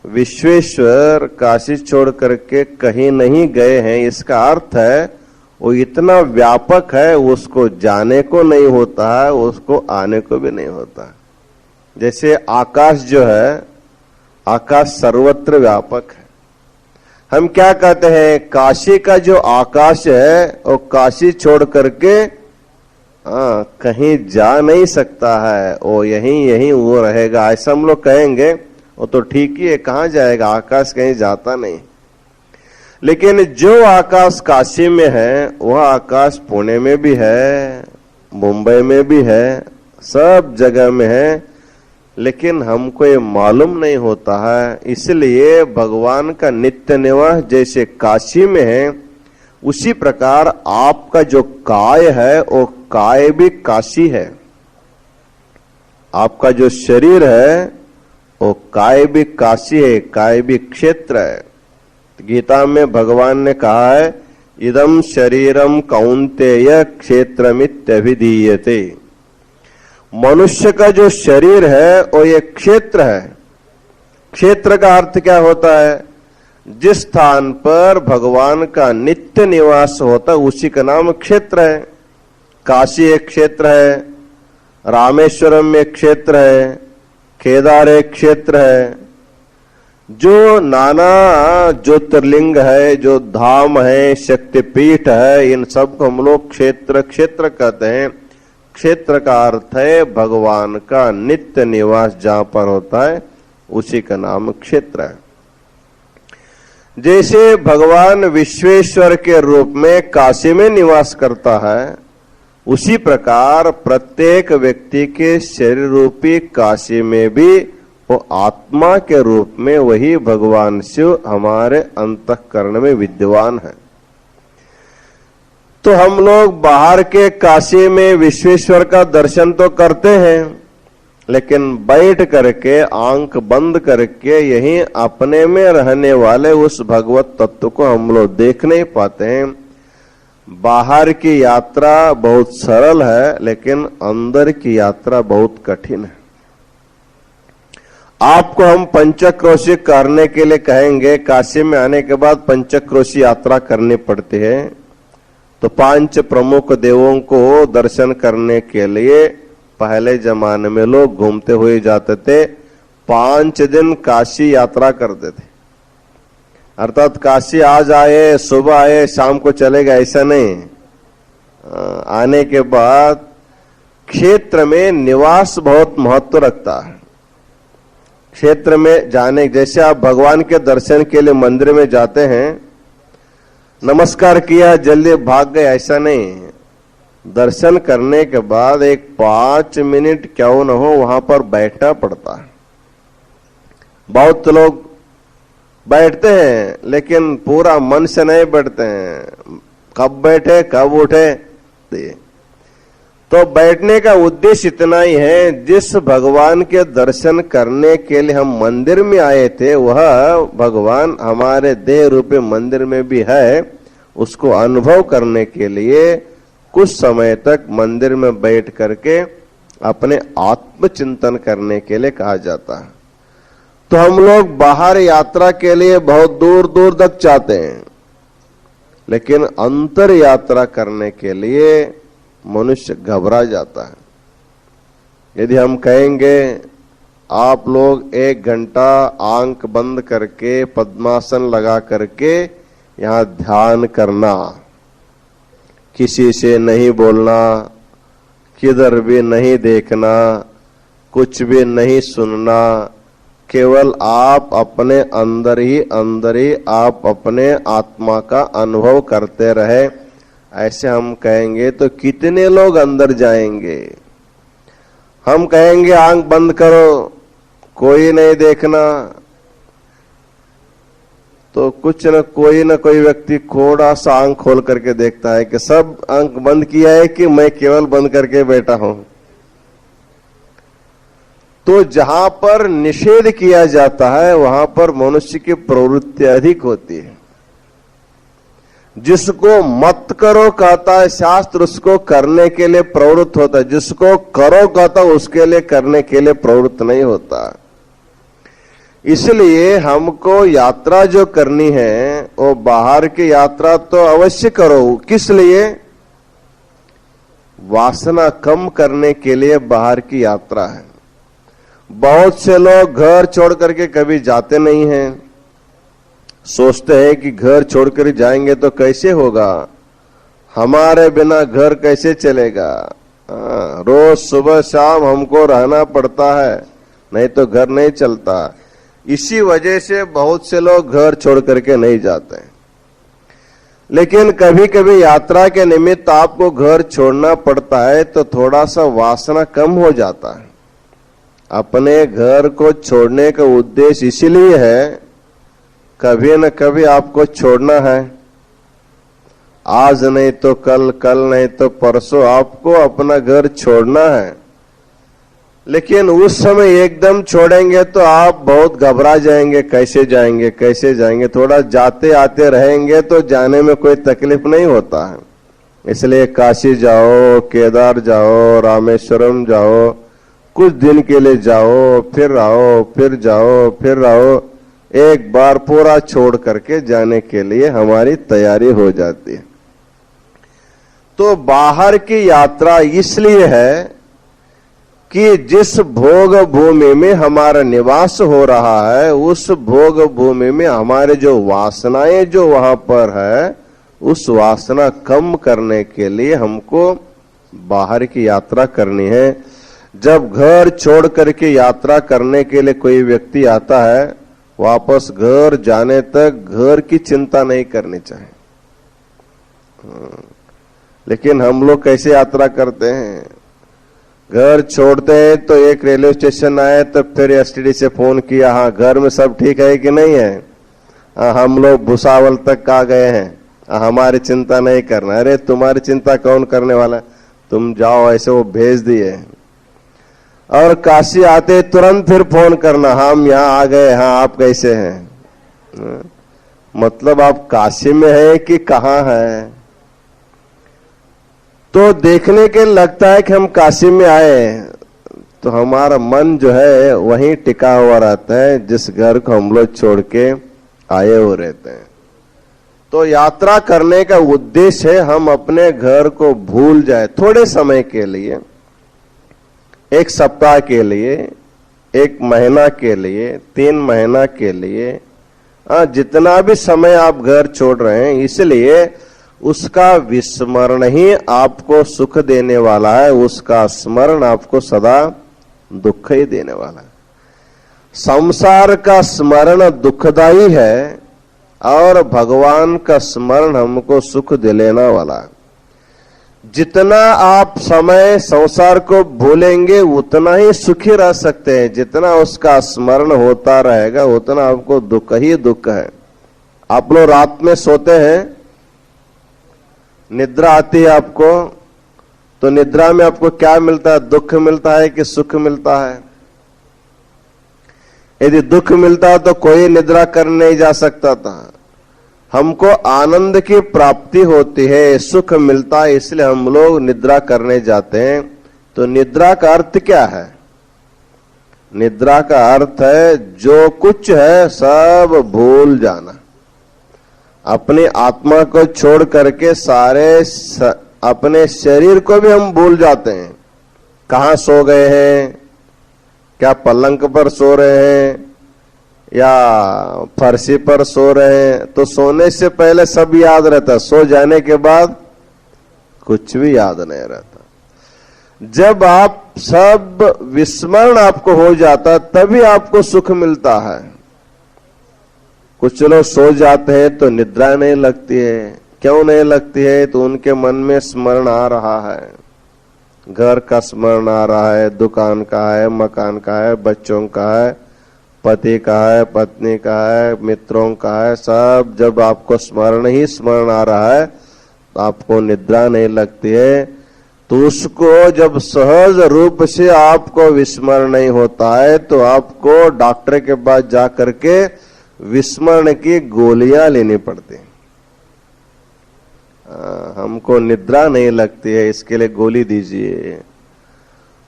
विश्वेश्वर काशी छोड़ करके कहीं नहीं गए हैं। इसका अर्थ है वो इतना व्यापक है, उसको जाने को नहीं होता है, उसको आने को भी नहीं होता। जैसे आकाश जो है, आकाश सर्वत्र व्यापक है। हम क्या कहते हैं, काशी का जो आकाश है वो काशी छोड़ करके कहीं जा नहीं सकता है, वो यहीं वो रहेगा, ऐसा हम लोग कहेंगे। वो तो ठीक ही है, कहाँ जाएगा, आकाश कहीं जाता नहीं। लेकिन जो आकाश काशी में है वह आकाश पुणे में भी है, मुंबई में भी है, सब जगह में है, लेकिन हमको ये मालूम नहीं होता है। इसलिए भगवान का नित्य निवास जैसे काशी में है, उसी प्रकार आपका जो काय है वो काय भी काशी है। आपका जो शरीर है वो काय भी काशी है, काय भी क्षेत्र है। गीता में भगवान ने कहा है इदम शरीरम कौन्तेय क्षेत्रमित्यभिधीयते। मनुष्य का जो शरीर है वो ये क्षेत्र है। क्षेत्र का अर्थ क्या होता है? जिस स्थान पर भगवान का नित्य निवास होता है उसी का नाम क्षेत्र है। काशी एक क्षेत्र है, रामेश्वरम एक क्षेत्र है, केदार एक क्षेत्र है। जो नाना ज्योतिर्लिंग है, जो धाम है, शक्तिपीठ है, इन सबको हम लोग क्षेत्र कहते हैं। क्षेत्र का अर्थ है भगवान का नित्य निवास जहां पर होता है उसी का नाम क्षेत्र है। जैसे भगवान विश्वेश्वर के रूप में काशी में निवास करता है, उसी प्रकार प्रत्येक व्यक्ति के शरीर रूपी काशी में भी वो आत्मा के रूप में वही भगवान शिव हमारे अंतःकरण में विद्यमान है। तो हम लोग बाहर के काशी में विश्वेश्वर का दर्शन तो करते हैं, लेकिन बैठ करके आंख बंद करके यहीं अपने में रहने वाले उस भगवत तत्व को हम लोग देख नहीं पाते हैं। बाहर की यात्रा बहुत सरल है, लेकिन अंदर की यात्रा बहुत कठिन है। आपको हम पंचक्रोशी करने के लिए कहेंगे, काशी में आने के बाद पंचक्रोशी यात्रा करनी पड़ती है। तो 5 प्रमुख देवों को दर्शन करने के लिए पहले जमाने में लोग घूमते हुए जाते थे, 5 दिन काशी यात्रा करते थे। अर्थात काशी आज आए, सुबह आए, शाम को चलेगा, ऐसा नहीं। आने के बाद क्षेत्र में निवास बहुत महत्व रखता है। क्षेत्र में जाने, जैसे आप भगवान के दर्शन के लिए मंदिर में जाते हैं, नमस्कार किया जल्दी भाग गए, ऐसा नहीं। दर्शन करने के बाद एक 5 मिनट क्यों न हो वहां पर बैठना पड़ता है। बहुत लोग बैठते हैं लेकिन पूरा मन से नहीं बैठते हैं, कब बैठे कब उठे। तो बैठने का उद्देश्य इतना ही है, जिस भगवान के दर्शन करने के लिए हम मंदिर में आए थे वह भगवान हमारे देह रूपी मंदिर में भी है। उसको अनुभव करने के लिए कुछ समय तक मंदिर में बैठ करके अपने आत्मचिंतन करने के लिए कहा जाता है। तो हम लोग बाहर यात्रा के लिए बहुत दूर दूर तक जाते हैं, लेकिन अंतर यात्रा करने के लिए मनुष्य घबरा जाता है। यदि हम कहेंगे आप लोग 1 घंटा आंख बंद करके पद्मासन लगा करके यहां ध्यान करना, किसी से नहीं बोलना, किधर भी नहीं देखना, कुछ भी नहीं सुनना, केवल आप अपने अंदर ही आप अपने आत्मा का अनुभव करते रहे, ऐसे हम कहेंगे तो कितने लोग अंदर जाएंगे। हम कहेंगे आंख बंद करो, कोई नहीं देखना, तो कुछ न कोई व्यक्ति थोड़ा सा आंख खोल करके देखता है कि सब आंख बंद किया है कि मैं केवल बंद करके बैठा हूं। तो जहां पर निषेध किया जाता है वहां पर मनुष्य की प्रवृत्ति अधिक होती है। जिसको मत करो कहता है शास्त्र, उसको करने के लिए प्रवृत्त होता है। जिसको करो कहता है, उसके लिए करने के लिए प्रवृत्त नहीं होता। इसलिए हमको यात्रा जो करनी है वो बाहर की यात्रा तो अवश्य करो। किस लिए? वासना कम करने के लिए बाहर की यात्रा है। बहुत से लोग घर छोड़ करके कभी जाते नहीं हैं, सोचते हैं कि घर छोड़कर जाएंगे तो कैसे होगा, हमारे बिना घर कैसे चलेगा। रोज सुबह शाम हमको रहना पड़ता है, नहीं तो घर नहीं चलता। इसी वजह से बहुत से लोग घर छोड़ करके नहीं जाते हैं। लेकिन कभी कभी यात्रा के निमित्त आपको घर छोड़ना पड़ता है तो थोड़ा सा वासना कम हो जाता है। अपने घर को छोड़ने का उद्देश्य इसीलिए है, कभी न कभी आपको छोड़ना है। आज नहीं तो कल, कल नहीं तो परसों आपको अपना घर छोड़ना है। लेकिन उस समय एकदम छोड़ेंगे तो आप बहुत घबरा जाएंगे, कैसे जाएंगे कैसे जाएंगे। थोड़ा जाते आते रहेंगे तो जाने में कोई तकलीफ नहीं होता है। इसलिए काशी जाओ, केदार जाओ, रामेश्वरम जाओ, कुछ दिन के लिए जाओ, फिर आओ, फिर जाओ, फिर आओ। एक बार पूरा छोड़ करके जाने के लिए हमारी तैयारी हो जाती है। तो बाहर की यात्रा इसलिए है कि जिस भोग भूमि में हमारा निवास हो रहा है, उस भोग भूमि में हमारे जो वासनाएं जो वहां पर है, उस वासना कम करने के लिए हमको बाहर की यात्रा करनी है। जब घर छोड़ करके यात्रा करने के लिए कोई व्यक्ति आता है, वापस घर जाने तक घर की चिंता नहीं करनी चाहिए। लेकिन हम लोग कैसे यात्रा करते हैं? घर छोड़ते हैं तो एक रेलवे स्टेशन आए तो फिर एसटीडी से फोन किया, हाँ घर में सब ठीक है कि नहीं है, हम लोग भुसावल तक आ गए हैं, हमारी चिंता नहीं करना। अरे तुम्हारी चिंता कौन करने वाला, तुम जाओ, ऐसे वो भेज दिए। और काशी आते तुरंत फिर फोन करना, हम यहाँ आ गए, हाँ आप कैसे हैं। मतलब आप काशी में है कि कहाँ है? तो देखने के लगता है कि हम काशी में आए, तो हमारा मन जो है वहीं टिका हुआ रहता है जिस घर को हम लोग छोड़ के आए हुए रहते हैं। तो यात्रा करने का उद्देश्य है हम अपने घर को भूल जाए थोड़े समय के लिए, एक सप्ताह के लिए, एक महीना के लिए, 3 महीना के लिए, जितना भी समय आप घर छोड़ रहे हैं। इसलिए उसका विस्मरण ही आपको सुख देने वाला है, उसका स्मरण आपको सदा दुख ही देने वाला है। संसार का स्मरण दुखदाई है और भगवान का स्मरण हमको सुख दिलाने वाला है। जितना आप समय संसार को भूलेंगे उतना ही सुखी रह सकते हैं। जितना उसका स्मरण होता रहेगा उतना आपको दुख ही दुख है। आप लोग रात में सोते हैं, निद्रा आती है आपको, तो निद्रा में आपको क्या मिलता है? दुख मिलता है कि सुख मिलता है? यदि दुख मिलता तो कोई निद्रा करने नहीं जा सकता था। हमको आनंद की प्राप्ति होती है, सुख मिलता है, इसलिए हम लोग निद्रा करने जाते हैं। तो निद्रा का अर्थ क्या है? निद्रा का अर्थ है जो कुछ है सब भूल जाना, अपनी आत्मा को छोड़ करके अपने शरीर को भी हम भूल जाते हैं। कहाँ सो गए हैं, क्या पलंग पर सो रहे हैं या फर्शी पर सो रहे हैं? तो सोने से पहले सब याद रहता, सो जाने के बाद कुछ भी याद नहीं रहता। जब आप सब विस्मरण आपको हो जाता तभी आपको सुख मिलता है। कुछ लोग सो जाते हैं तो निद्रा नहीं लगती है। क्यों नहीं लगती है? तो उनके मन में स्मरण आ रहा है, घर का स्मरण आ रहा है, दुकान का है, मकान का है, बच्चों का है, पति का है, पत्नी का है, मित्रों का है। सब जब आपको स्मरण ही स्मरण आ रहा है तो आपको निद्रा नहीं लगती है। तो उसको जब सहज रूप से आपको विस्मरण नहीं होता है तो आपको डॉक्टर के पास जा करके विस्मरण की गोलियां लेनी पड़ती। हमको निद्रा नहीं लगती है, इसके लिए गोली दीजिए।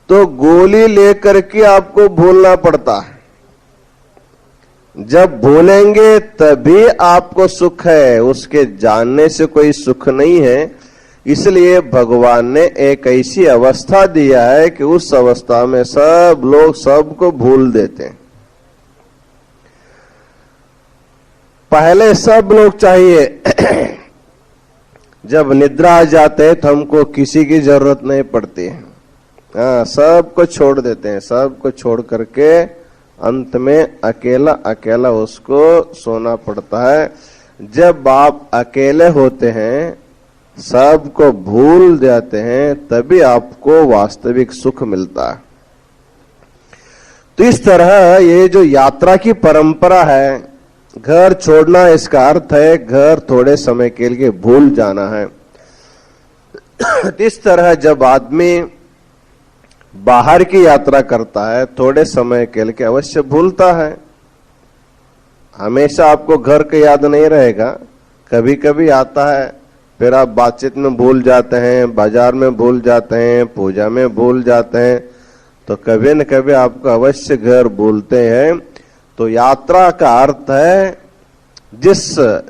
तो गोली लेकर के आपको भूलना पड़ता है। जब भूलेंगे तभी आपको सुख है, उसके जानने से कोई सुख नहीं है। इसलिए भगवान ने एक ऐसी अवस्था दिया है कि उस अवस्था में सब लोग सबको भूल देते हैं। पहले सब लोग चाहिए जब निद्रा आ जाते हैं तो हमको किसी की जरूरत नहीं पड़ती है। हाँ, सबको छोड़ देते हैं, सबको छोड़ करके अंत में अकेला अकेला उसको सोना पड़ता है। जब आप अकेले होते हैं, सबको भूल जाते हैं, तभी आपको वास्तविक सुख मिलता है। तो इस तरह ये जो यात्रा की परंपरा है, घर छोड़ना, इसका अर्थ है घर थोड़े समय के लिए भूल जाना है। इस तरह जब आदमी बाहर की यात्रा करता है, थोड़े समय के लिए अवश्य भूलता है। हमेशा आपको घर का याद नहीं रहेगा, कभी कभी आता है, फिर आप बातचीत में भूल जाते हैं, बाजार में भूल जाते हैं, पूजा में भूल जाते हैं, तो कभी न कभी आपको अवश्य घर भूलते हैं। तो यात्रा का अर्थ है जिस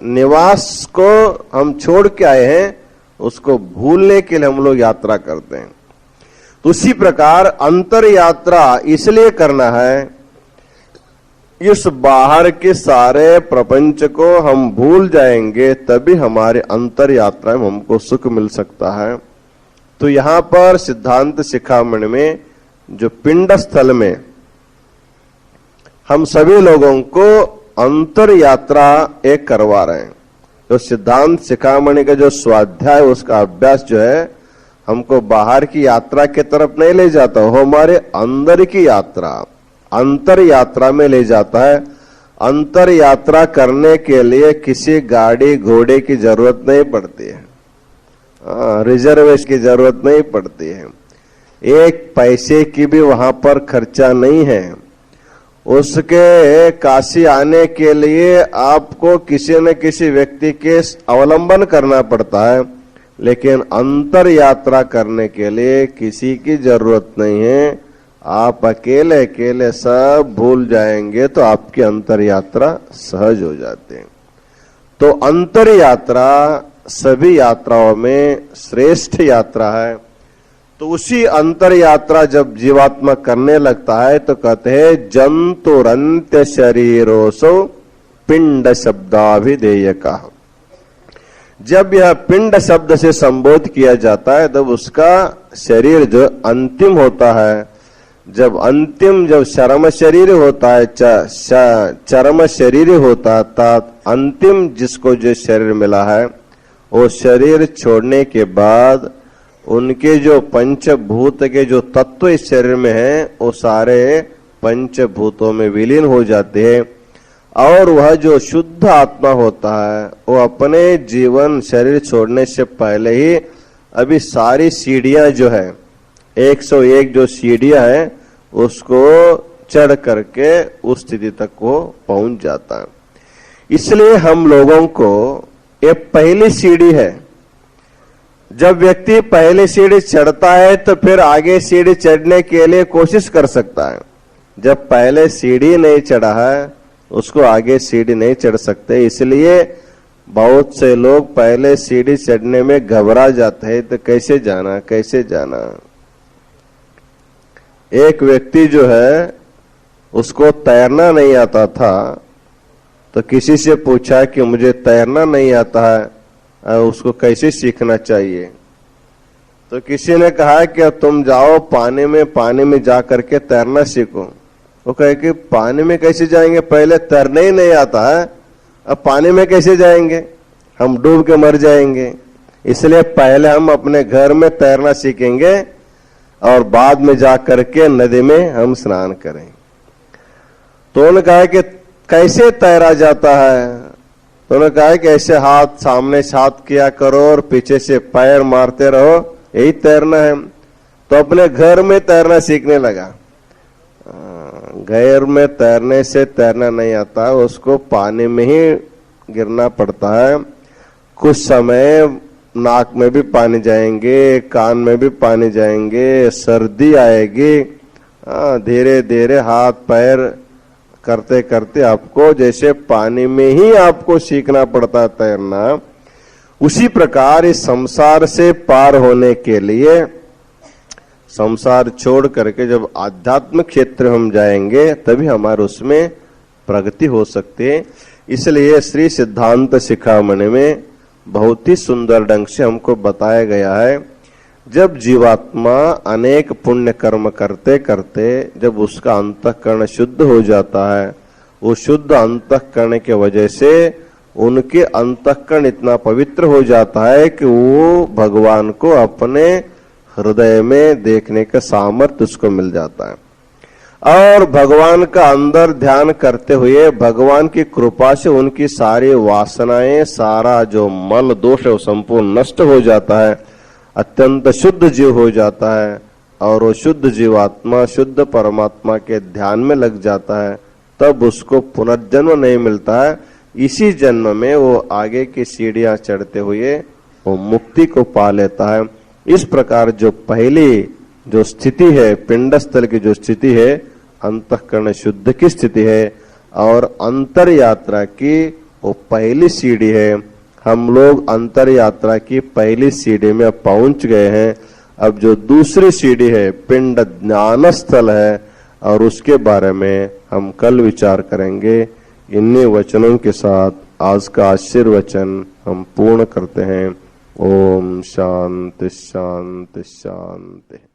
निवास को हम छोड़ के आए हैं उसको भूलने के लिए हम लोग यात्रा करते हैं। तो उसी प्रकार अंतर यात्रा इसलिए करना है, इस बाहर के सारे प्रपंच को हम भूल जाएंगे तभी हमारे अंतर यात्रा में हमको सुख मिल सकता है। तो यहां पर सिद्धांत शिखामणि में जो पिंड स्थल में हम सभी लोगों को अंतर यात्रा एक करवा रहे हैं। तो सिद्धांत शिखामणि का जो स्वाध्याय, उसका अभ्यास जो है, हमको बाहर की यात्रा की तरफ नहीं ले जाता, वो हमारे अंदर की यात्रा, अंतर यात्रा में ले जाता है। अंतर यात्रा करने के लिए किसी गाड़ी घोड़े की जरूरत नहीं पड़ती है, रिजर्वेशन की जरूरत नहीं पड़ती है, एक पैसे की भी वहां पर खर्चा नहीं है। उसके काशी आने के लिए आपको किसी न किसी व्यक्ति के अवलंबन करना पड़ता है, लेकिन अंतर यात्रा करने के लिए किसी की जरूरत नहीं है। आप अकेले अकेले सब भूल जाएंगे तो आपकी अंतर यात्रा सहज हो जाती है। तो अंतर यात्रा सभी यात्राओं में श्रेष्ठ यात्रा है। तो उसी अंतर यात्रा जब जीवात्मा करने लगता है तो कहते हैं जंतुरंत्य शरीरोसो पिंड शब्दाभिधेय का। जब यह पिंड शब्द से संबोध किया जाता है तब उसका शरीर जो अंतिम होता है, जब चरम शरीर होता है, चरम शरीर होता है, अंतिम जिसको जो शरीर मिला है, वो शरीर छोड़ने के बाद उनके जो पंचभूत के जो तत्व इस शरीर में हैं, वो सारे पंचभूतों में विलीन हो जाते हैं। और वह जो शुद्ध आत्मा होता है, वो अपने जीवन शरीर छोड़ने से पहले ही अभी सारी सीढ़ियां जो है, 101 जो सीढ़ियां हैं, उसको चढ़ करके उस स्थिति तक वो पहुंच जाता है। इसलिए हम लोगों को ये पहली सीढ़ी है। जब व्यक्ति पहली सीढ़ी चढ़ता है तो फिर आगे सीढ़ी चढ़ने के लिए कोशिश कर सकता है। जब पहले सीढ़ी नहीं चढ़ा है उसको आगे सीढ़ी नहीं चढ़ सकते। इसलिए बहुत से लोग पहले सीढ़ी चढ़ने में घबरा जाते हैं, तो कैसे जाना कैसे जाना। एक व्यक्ति जो है उसको तैरना नहीं आता था, तो किसी से पूछा कि मुझे तैरना नहीं आता है, उसको कैसे सीखना चाहिए। तो किसी ने कहा कि अब तुम जाओ पानी में जा करके तैरना सीखो। वो कहे कि पानी में कैसे जाएंगे, पहले तैरना ही नहीं आता है, अब पानी में कैसे जाएंगे, हम डूब के मर जाएंगे। इसलिए पहले हम अपने घर में तैरना सीखेंगे और बाद में जा करके नदी में हम स्नान करें। तो उन्होंने कहा कि कैसे तैरा जाता है। तो उन्होंने कहा कि ऐसे हाथ सामने से हाथ किया करो और पीछे से पैर मारते रहो, यही तैरना है। तो अपने घर में तैरना सीखने लगा। घर में तैरने से तैरना नहीं आता, उसको पानी में ही गिरना पड़ता है। कुछ समय नाक में भी पानी जाएंगे, कान में भी पानी जाएंगे, सर्दी आएगी। धीरे धीरे हाथ पैर करते करते आपको जैसे पानी में ही आपको सीखना पड़ता है तैरना, उसी प्रकार इस संसार से पार होने के लिए संसार छोड़ करके जब आध्यात्मिक क्षेत्र हम जाएंगे तभी हमारे उसमें प्रगति हो सकती है। इसलिए श्री सिद्धांत शिखामणि में बहुत ही सुंदर ढंग से हमको बताया गया है, जब जीवात्मा अनेक पुण्य कर्म करते करते जब उसका अंतःकरण शुद्ध हो जाता है, वो शुद्ध अंतःकरण के वजह से उनके अंतःकरण इतना पवित्र हो जाता है कि वो भगवान को अपने हृदय में देखने का सामर्थ्य उसको मिल जाता है। और भगवान का अंदर ध्यान करते हुए भगवान की कृपा से उनकी सारी वासनाएं, सारा जो मल दोष है वो संपूर्ण नष्ट हो जाता है, अत्यंत शुद्ध जीव हो जाता है और वो शुद्ध जीवात्मा शुद्ध परमात्मा के ध्यान में लग जाता है। तब उसको पुनर्जन्म नहीं मिलता है, इसी जन्म में वो आगे की सीढ़ियां चढ़ते हुए वो मुक्ति को पा लेता है। इस प्रकार जो पहली जो स्थिति है, पिंड स्थल की जो स्थिति है, अंतःकरण शुद्ध की स्थिति है और अंतर यात्रा की वो पहली सीढ़ी है। हम लोग अंतर यात्रा की पहली सीढ़ी में पहुंच गए हैं। अब जो दूसरी सीढ़ी है पिंड ज्ञान स्थल है और उसके बारे में हम कल विचार करेंगे। इन्हीं वचनों के साथ आज का आशीर्वचन हम पूर्ण करते हैं। ओम शांति शांति शांति।